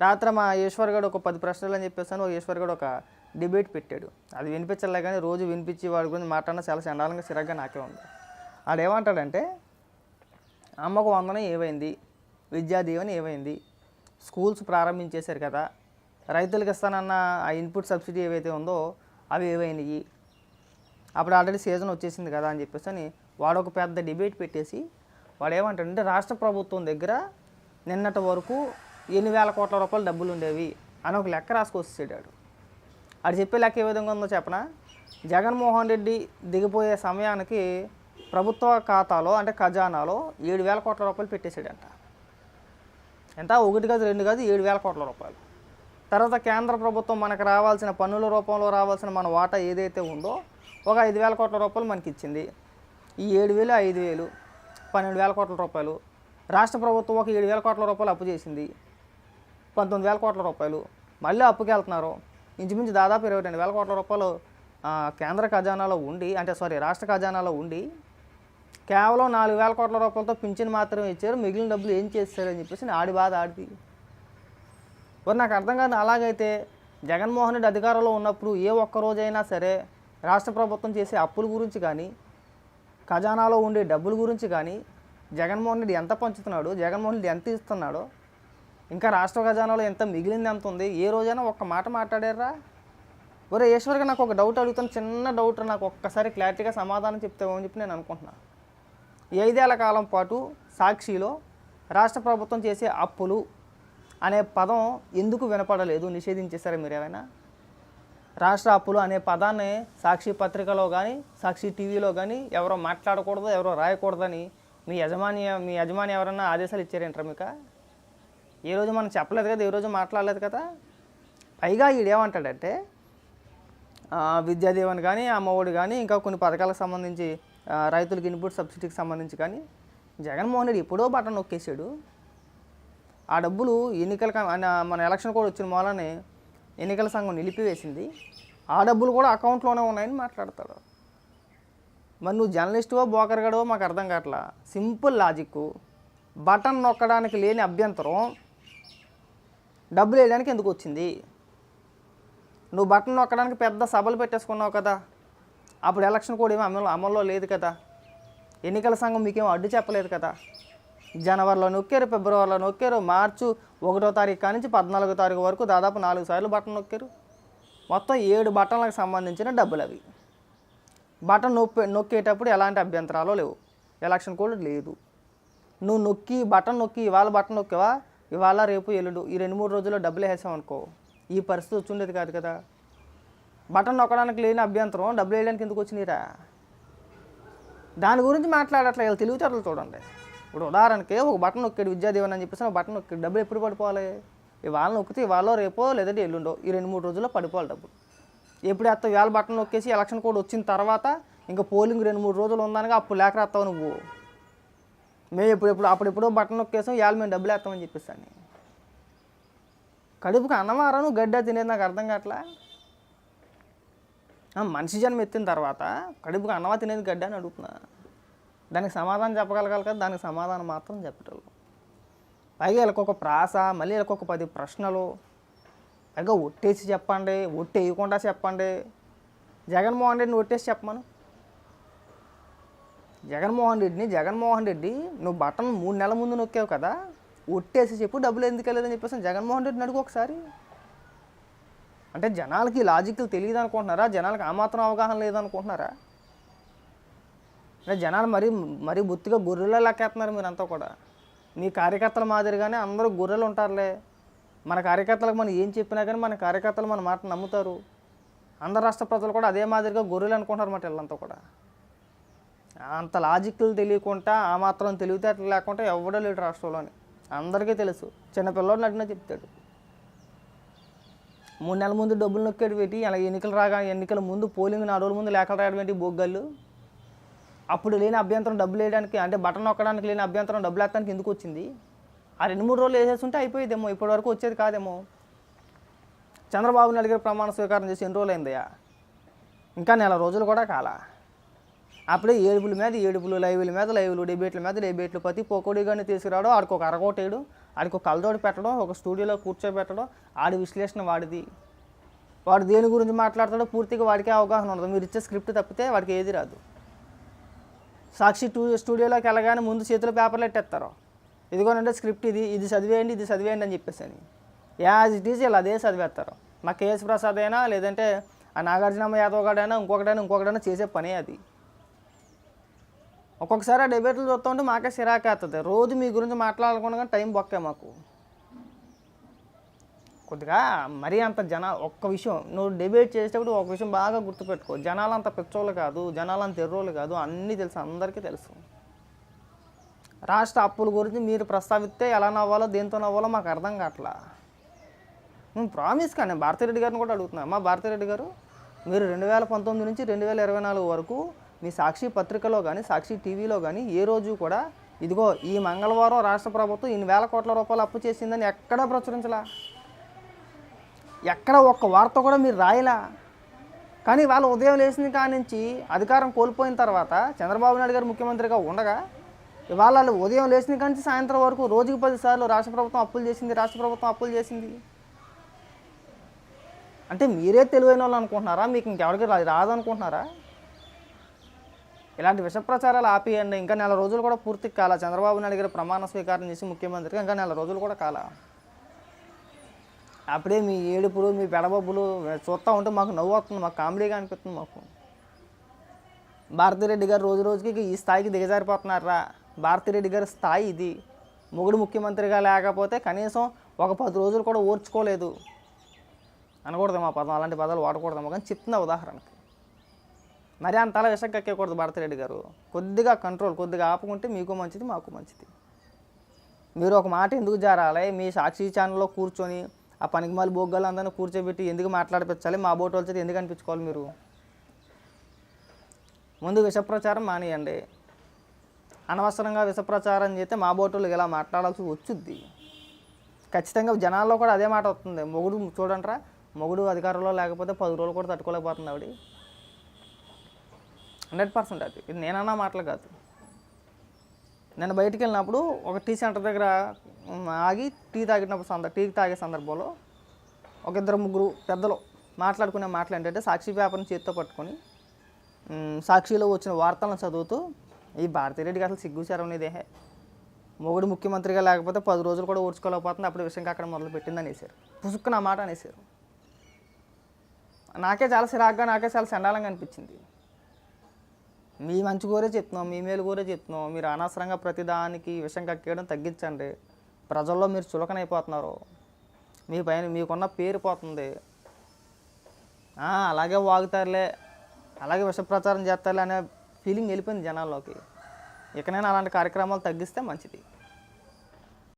రాత్రి మా ఈశ్వర్ గడు ఒక 10 ప్రశ్నలు అని చెప్పేసాను. ఈశ్వర్ గడు ఒక డిబేట్ పెట్టాడు. అది వినిపించలే కానీ రోజు వినిపించి వాడి గురించి మాట్లాడినా చాలా చండాలంగా చిరాగ్గా నాకే ఉంది. ఆడేమంటాడంటే అమ్మకు వందనం ఏమైంది, విద్యాదీవెన ఏమైంది, స్కూల్స్ ప్రారంభించేశారు కదా, రైతులకు ఇస్తానన్న ఆ ఇన్పుట్ సబ్సిడీ ఏవైతే ఉందో అవి ఏమైనాయి, అప్పుడు ఆల్రెడీ సీజన్ వచ్చేసింది కదా అని చెప్పేసి అని వాడు ఒక పెద్ద డిబేట్ పెట్టేసి వాడు ఏమంటాడంటే రాష్ట్ర ప్రభుత్వం దగ్గర నిన్నటి వరకు 8,000 కోట్ల రూపాయలు డబ్బులు ఉండేవి అని ఒక లెక్క రాసుకొచ్చేసాడు. అది చెప్పే లెక్క ఏ విధంగా ఉందో చెప్పనా, జగన్మోహన్ రెడ్డి దిగిపోయే సమయానికి ప్రభుత్వ ఖాతాలో అంటే ఖజానాలో 7,000 కోట్ల రూపాయలు పెట్టేశాడంట. ఎంత? 1 కాదు 2 కాదు 7,000 కోట్ల రూపాయలు. తర్వాత కేంద్ర ప్రభుత్వం మనకు రావాల్సిన పన్నుల రూపంలో రావాల్సిన మన వాటా ఏదైతే ఉందో ఒక 5,000 కోట్ల రూపాయలు మనకి ఇచ్చింది. ఈ 7,000 5,000 12,000 కోట్ల రూపాయలు. రాష్ట్ర ప్రభుత్వం ఒక 7,000 కోట్ల రూపాయలు అప్పు చేసింది, 19,000 కోట్ల రూపాయలు మళ్ళీ అప్పుకి వెళ్తున్నారు. ఇంచుమించు దాదాపు 22,000 కోట్ల రూపాయలు కేంద్ర ఖజానాలో ఉండి రాష్ట్ర ఖజానాలో ఉండి కేవలం 4,000 కోట్ల రూపాయలతో పింఛన్ మాత్రమే ఇచ్చారు. మిగిలిన డబ్బులు ఏం చేస్తారని చెప్పేసి ఆడి బాధ ఆడిది. మరి నాకు అర్థం కాదు. అలాగైతే జగన్మోహన్ రెడ్డి అధికారంలో ఉన్నప్పుడు ఏ ఒక్క రోజైనా సరే రాష్ట్ర ప్రభుత్వం చేసే అప్పుల గురించి కానీ ఖజానాలో ఉండే డబ్బుల గురించి కానీ జగన్మోహన్ రెడ్డి ఎంత పంచుతున్నాడు, జగన్మోహన్ రెడ్డి ఎంత ఇస్తున్నాడో, ఇంకా రాష్ట్ర ఖజానాలో ఎంత మిగిలింది ఎంత ఉంది, ఏ రోజైనా ఒక్క మాట మాట్లాడారా? ఒరే ఈశ్వర్గా నాకు ఒక డౌట్ అడుగుతాను, చిన్న డౌట్, నాకు ఒక్కసారి క్లారిటీగా సమాధానం చెప్తామో అని చెప్పి నేను అనుకుంటున్నాను. 5 ఏళ్ల కాలం పాటు సాక్షిలో రాష్ట్ర ప్రభుత్వం చేసే అప్పులు అనే పదం ఎందుకు వినపడలేదు? నిషేధించేశారా మీరు ఏమైనా? రాష్ట్ర అప్పులు అనే పదాన్ని సాక్షి పత్రికలో కానీ సాక్షి టీవీలో కానీ ఎవరో మాట్లాడకూడదు, ఎవరో రాయకూడదని మీ యజమాని ఎవరన్నా ఆదేశాలు ఇచ్చారేంటారా మీకు? ఏ రోజు మనం చెప్పలేదు కదా, ఏ రోజు మాట్లాడలేదు కదా. పైగా ఈడేమంటాడంటే విద్యాదీవెన కానీ అమ్మఒడి కానీ ఇంకా కొన్ని పథకాలకు సంబంధించి రైతులకు ఇన్పుట్ సబ్సిడీకి సంబంధించి కానీ జగన్మోహన్ రెడ్డి ఎప్పుడో బటన్ నొక్కేసాడు. ఆ డబ్బులు మన ఎలక్షన్ కూడా వచ్చిన మూలనే ఎన్నికల సంఘం నిలిపివేసింది. ఆ డబ్బులు కూడా అకౌంట్లోనే ఉన్నాయని మాట్లాడతాడు. మరి నువ్వు జర్నలిస్టువో బోకర్గడవో మాకు అర్థం కావట్లా. సింపుల్ లాజిక్, బటన్ నొక్కడానికి లేని అభ్యంతరం డబ్బులు వేయడానికి ఎందుకు వచ్చింది? నువ్వు బటన్ నొక్కడానికి పెద్ద సభలు పెట్టేసుకున్నావు కదా, అప్పుడు ఎలక్షన్ కూడా ఏమో అమల్లో లేదు కదా, ఎన్నికల సంఘం మీకేమో అడ్డు చెప్పలేదు కదా. జనవరిలో నొక్కారు, ఫిబ్రవరిలో నొక్కారు, మార్చి 1వ తారీఖు కాడి నుంచి 14వ తారీఖు వరకు దాదాపు 4 సార్లు బటన్ నొక్కారు. మొత్తం 7 బటన్లకు సంబంధించిన డబ్బులు అవి. బటన్ నొక్కేటప్పుడు ఎలాంటి అభ్యంతరాలు లేవు, ఎలక్షన్ కూడా లేదు. నువ్వు బటన్ నొక్కి ఇవాళ బటన్ నొక్కేవా, ఇవాళ రేపు ఎల్లుండు ఈ 2-3 రోజుల్లో డబ్బులు వేసావు అనుకో, ఈ పరిస్థితి వచ్చుండేది కాదు కదా. బటన్ నొక్కడానికి లేని అభ్యంతరం డబ్బులు వేయడానికి ఎందుకు వచ్చినాయిరా? దాని గురించి మాట్లాడట్లేదు. తెలివితేటలు చూడండి. ఇప్పుడు ఉదాహరణకి ఒక బటన్ నొక్కాడు విద్యాదీవెన అని చెప్పేసి బటన్ నొక్కాడు, డబ్బులు ఎప్పుడు పడిపోవాలి? ఇవాళ నొక్కితే ఇవాళ రేపో లేదంటే ఎల్లుండో ఈ 2-3 రోజుల్లో పడిపోవాలి డబ్బులు. ఎప్పుడు వేస్తావు? ఇవాళ బటన్ నొక్కేసి ఎలక్షన్ కోడ్ వచ్చిన తర్వాత ఇంకా పోలింగ్ 2-3 రోజులు ఉందనగా అప్పుడు లేక రాస్తావు నువ్వు. మేము అప్పుడెప్పుడో బటన్ నొక్కేసాం, ఇవాళ మేము డబ్బులు వేస్తామని చెప్పేసాను. కడుపుకి అన్నమారా నువ్వు గడ్డ తినేది? నాకు అర్థం కావట్లా. మనిషి జన్మ ఎత్తిన తర్వాత కడుపుకి అన్నమా తినేది గడ్డ అని అడుగుతున్నా. దానికి సమాధానం చెప్పగలగాలి కదా, దానికి సమాధానం మాత్రం చెప్పటం. పైగా వీళ్ళకొక ప్రాస, మళ్ళీ వీళ్ళకొక 10 ప్రశ్నలు, పైగా ఒట్టేసి చెప్పండి, ఒట్టి వేయకుండా చెప్పండి. జగన్మోహన్ రెడ్డిని ఒట్టేసి చెప్పమను. జగన్మోహన్ రెడ్డి నువ్వు బటన్ 3 నెలల ముందు నొక్కావు కదా, ఒట్టేసి చెప్పు డబ్బులు ఎందుకు వెళ్ళలేదని చెప్పేసి జగన్మోహన్ రెడ్డిని అడుగు ఒకసారి. అంటే జనాలకి లాజిక్లు తెలియదు అనుకుంటున్నారా? జనాలకు ఆ మాత్రం అవగాహన లేదనుకుంటున్నారా? అంటే జనాలు మరీ బొత్తిగా గొర్రెల లెక్కేస్తున్నారు మీరంతా కూడా. మీ కార్యకర్తల మాదిరిగానే అందరూ గొర్రెలు ఉంటారులే. మన కార్యకర్తలకు మనం ఏం చెప్పినా కానీ మన కార్యకర్తలు మన మాట నమ్ముతారు. అందరు రాష్ట్ర ప్రజలు కూడా అదే మాదిరిగా గొర్రెలు అనుకుంటారు మాట వీళ్ళంతా కూడా. అంత లాజిక్లు తెలియకుండా, ఆ మాత్రం తెలివితేటలు లేకుండా ఎవడో లేడు రాష్ట్రంలోని. అందరికీ తెలుసు. చిన్నపిల్లోడు నడినా చెప్తాడు. 3 నెలల ముందు డబ్బులు నొక్కేడు పెట్టి అలా ఎన్నికల ముందు పోలింగ్ 4 రోజుల ముందు లేఖలు రాయడం ఏంటి బొగ్గళ్ళు? అప్పుడు లేని అభ్యంతరం డబ్బులు వేయడానికి, అంటే బటన్ నొక్కడానికి లేని అభ్యంతరం డబ్బులు వేయడానికి ఎందుకు వచ్చింది? ఆ 2-3 రోజులు వేసేస్తుంటే అయిపోయేదేమో, ఇప్పటి వరకు వచ్చేది కాదేమో. చంద్రబాబు నాయుడు గారు ప్రమాణ స్వీకారం చేసి ఎన్ని రోజులు అయిందయ్యా? ఇంకా 1 నెల రోజులు కూడా కాలా. అప్పుడే ఏడుపుల మీద ఏడుపులు, లైవ్ల మీద లైవ్లు, డిబేట్ల మీద డిబేట్లు, ప్రతి పోకోడిగానే తీసుకురావడం, ఆడికి ఒక అరకోటేయడు, ఆడికి ఒక కళ్ళజోడు పెట్టడం, ఒక స్టూడియోలో కూర్చోబెట్టడం, ఆడి విశ్లేషణ వాడిది, వాడు దేని గురించి మాట్లాడతాడో పూర్తిగా వాడికే అవగాహన ఉండదు. మీరు ఇచ్చే స్క్రిప్ట్ తప్పితే వాడికి ఏది రాదు. సాక్షి స్టూడియోలోకి వెళ్ళగానే ముందు చేతిలో పేపర్లు ఎట్టేస్తారు, ఇదిగోనంటే స్క్రిప్ట్ ఇది చదివేయండి, ఇది చదివేయండి అని చెప్పేసి అని యాజ్ ఇట్ ఈజ్ ఇలా అదే చదివేస్తారు. మా కేఎస్ ప్రసాద్ అయినా లేదంటే ఆ నాగార్జునమ్మ యాదవ్ గాడైనా ఇంకొకటైనా చేసే పనే అది. ఒక్కొక్కసారి ఆ డిబేట్లు చూస్తూ ఉంటే మాకే సిరాకేస్తుంది. రోజు మీ గురించి మాట్లాడకుండా టైం బొక్కే మాకు. కొద్దిగా మరీ అంత ఒక్క విషయం నువ్వు డిబేట్ చేసేటప్పుడు ఒక విషయం బాగా గుర్తుపెట్టుకో, జనాలు అంత పిచ్చోళ్ళు కాదు, జనాలు అంత ఎర్రోళ్ళు కాదు, అన్నీ తెలుసు, అందరికీ తెలుసు. రాష్ట్ర అప్పుల గురించి మీరు ప్రస్తావిస్తే ఎలా నవ్వాలో దేంతో నవ్వాలో మాకు అర్థం కావట్లా. నేను ప్రామిస్ కానీ భారతిరెడ్డి గారిని కూడా అడుగుతున్నా, అమ్మా భారతిరెడ్డి గారు, మీరు 2019 నుంచి 2024 వరకు మీ సాక్షి పత్రికలో కానీ సాక్షి టీవీలో కానీ ఏ రోజు కూడా ఇదిగో ఈ మంగళవారం రాష్ట్ర ప్రభుత్వం ఇన్ని వేల కోట్ల రూపాయలు అప్పు చేసిందని ఎక్కడా ప్రచురించలా, ఎక్కడ ఒక్క వార్త కూడా మీరు రాయలా. కానీ వాళ్ళు ఉదయం లేచిన కాడి నుంచి అధికారం కోల్పోయిన తర్వాత చంద్రబాబు నాయుడు గారు ముఖ్యమంత్రిగా ఉండగా ఇవాళ వాళ్ళు ఉదయం లేచిన కాడి నుంచి సాయంత్రం వరకు రోజుకి 10 సార్లు రాష్ట్ర ప్రభుత్వం అప్పులు చేసింది. అంటే మీరే తెలివైన వాళ్ళు అనుకుంటున్నారా? మీకు ఇంకెవరికి రాదనుకుంటున్నారా? ఇలాంటి విష ప్రచారాలు ఆపేయండి. ఇంకా నెల రోజులు కూడా పూర్తి కాల చంద్రబాబు నాయుడు గారు ప్రమాణ స్వీకారం చేసి ముఖ్యమంత్రిగా ఇంకా నెల రోజులు కూడా కాల. అప్పుడే మీ ఏడుపులు మీ పెడబొబ్బులు చూస్తూ ఉంటే మాకు నవ్వు వస్తుంది, మాకు కామెడీగా అనిపిస్తుంది. మాకు భారతిరెడ్డి గారు రోజు రోజుకి ఈ స్థాయికి దిగజారిపోతున్నారా? భారతిరెడ్డి గారి స్థాయి ఇది. మొగుడు ముఖ్యమంత్రిగా లేకపోతే కనీసం ఒక 10 రోజులు కూడా ఓర్చుకోలేదు అనకూడదేమో ఆ పదం, అలాంటి పదాలు వాడకూడదేమో, కానీ చెప్తున్నా ఉదాహరణకి. మరి అంతలా విషకెక్కకూడదు భారతిరెడ్డి గారు. కొద్దిగా కంట్రోల్, కొద్దిగా ఆపుకుంటే మీకు మంచిది, మాకు మంచిది. మీరు ఒక మాట ఎందుకు జారాలి? మీ సాక్షి ఛానల్లో కూర్చొని ఆ పనికిమాలి బొగ్గలు అందరినీ కూర్చోబెట్టి ఎందుకు మాట్లాడిపించాలి? మా బోటు వాళ్ళ చేతి ఎందుకు అనిపించుకోవాలి? మీరు ముందు విష ప్రచారం మానేయండి. అనవసరంగా విష ప్రచారం చేస్తే మా బోటోళ్ళు ఇలా మాట్లాడాల్సి వచ్చుద్ది. ఖచ్చితంగా జనాల్లో కూడా అదే మాట వస్తుంది. మొగుడు చూడండిరా, మొగుడు అధికారంలో లేకపోతే 10 రోజులు కూడా తట్టుకోలేకపోతుంది ఆవిడ. 100% అది. ఇది నేనన్నా మాటలు కాదు. నేను బయటికి వెళ్ళినప్పుడు ఒక టీ సెంటర్ దగ్గర ఆగి టీ తాగే సందర్భంలో ఒక 2-3 పెద్దలు మాట్లాడుకునే మాటలు ఏంటంటే, సాక్షి పేపర్ని చేతితో పట్టుకొని సాక్షిలో వచ్చిన వార్తలను చదువుతూ ఈ భారతిరెడ్డికి అసలు సిగ్గుచారం అనేదే, మొగుడు ముఖ్యమంత్రిగా లేకపోతే 10 రోజులు కూడా ఓర్చుకోలేకపోతుంది, అప్పుడు విషయం అక్కడ మొదలు పెట్టింది అనేసారు. పుసుక్కున ఆ మాట అనేసారు. నాకే చాలా సిరాగ్గా, నాకే చాలా చండాలంగా అనిపించింది. మీ మంచి కోరే చెప్తున్నాం, మీ మేలు కోరే చెప్తున్నాం. మీరు అనవసరంగా ప్రతిదానికి విషం కక్కేయడం తగ్గించండి. ప్రజల్లో మీరు చులకనైపోతున్నారు, మీ పైన మీకున్న పేరు పోతుంది. అలాగే వాగుతారులే, అలాగే విష ప్రచారం చేస్తారులే అనే ఫీలింగ్ వెళ్ళిపోయింది జనాల్లోకి. ఇకనైనా అలాంటి కార్యక్రమాలు తగ్గిస్తే మంచిది.